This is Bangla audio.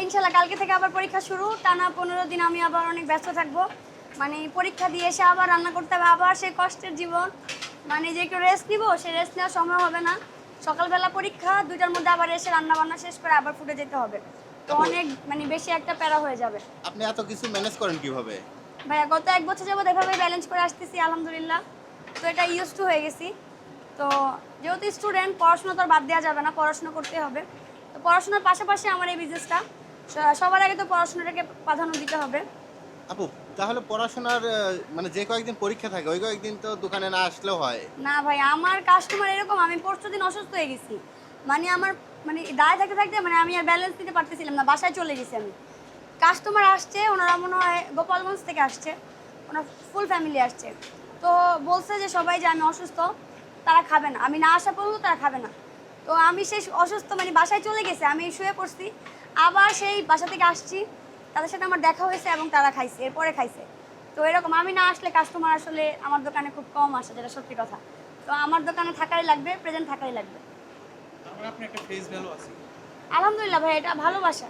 ইনশাল্লাহ কালকে থেকে আবার পরীক্ষা শুরু, টানা 15 দিন আমি আবার অনেক ব্যস্ত থাকবো। মানে পরীক্ষা দিয়ে এসে আবার রান্না করতে হবে, আবার সেই কষ্টের জীবন। মানে যে একটু রেস্ট নিবো, সেই রেস্ট নেওয়ার সময় হবে না। সকালবেলা পরীক্ষা, 2টার মধ্যে আবার এসে রান্না বান্না শেষ করে আবার ফুটে যেতে হবে। তো আপু, অনেক মানে বেশি একটা প্যারা হয়ে যাবে। আপনি এত কিছু ম্যানেজ করেন কিভাবে? ভাইয়া গত 1 বছর যাবত এভাবে ব্যালেন্স করে আসতেছি আলহামদুলিল্লাহ। তো এটা ইউজ টু হয়ে গেছি। তো যেহেতু স্টুডেন্ট, পড়াশোনা তো আর বাদ দেওয়া যাবে না, পড়াশোনা করতে হবে। তো পড়াশোনার পাশাপাশি আমার এই বিজনেসটা, সবার আগে তো পড়াশোনাটাকে প্রাধান্য দিতে হবে। আপু, তাহলে পড়াশোনার মানে যে কয়েকদিন পরীক্ষা থাকে ওই কয়েকদিন তো দোকানে না আসলেও হয়। না ভাই, আমার কাস্টমার এরকম, আমি পরশু দিন অসুস্থ হয়ে গেছি। মানে আমার মানে দাঁড়ায় থাকতে থাকতে মানে আমি আর ব্যালেন্স দিতে পারতেছিলাম না, বাসায় চলে গেছি আমি। কাস্টমার আসছে, ওনারা মনে হয় গোপালগঞ্জ থেকে আসছে, ওনার ফুল ফ্যামিলি আসছে। তো বলছে যে সবাই যে আমি অসুস্থ, তারা খাবে না, আমি না আসা পর্যন্ত তারা খাবে না। তো আমি সেই অসুস্থ মানে বাসায় চলে গেছে, আমি শুয়ে পড়ছি। আবার সেই বাসা থেকে আসছি, তাদের সাথে আমার দেখা হয়েছে এবং তারা খাইছে, এরপরে খাইছে। তো এরকম আমি না আসলে কাস্টমার আসলে আমার দোকানে খুব কম আসে, যেটা সত্যি কথা। তো আমার দোকানে থাকাই লাগবে, প্রেজেন্ট থাকাই লাগবে। তার মানে আপনার একটা ফেস ভ্যালু আছে। আলহামদুলিল্লাহ ভাই, এটা ভালোবাসা।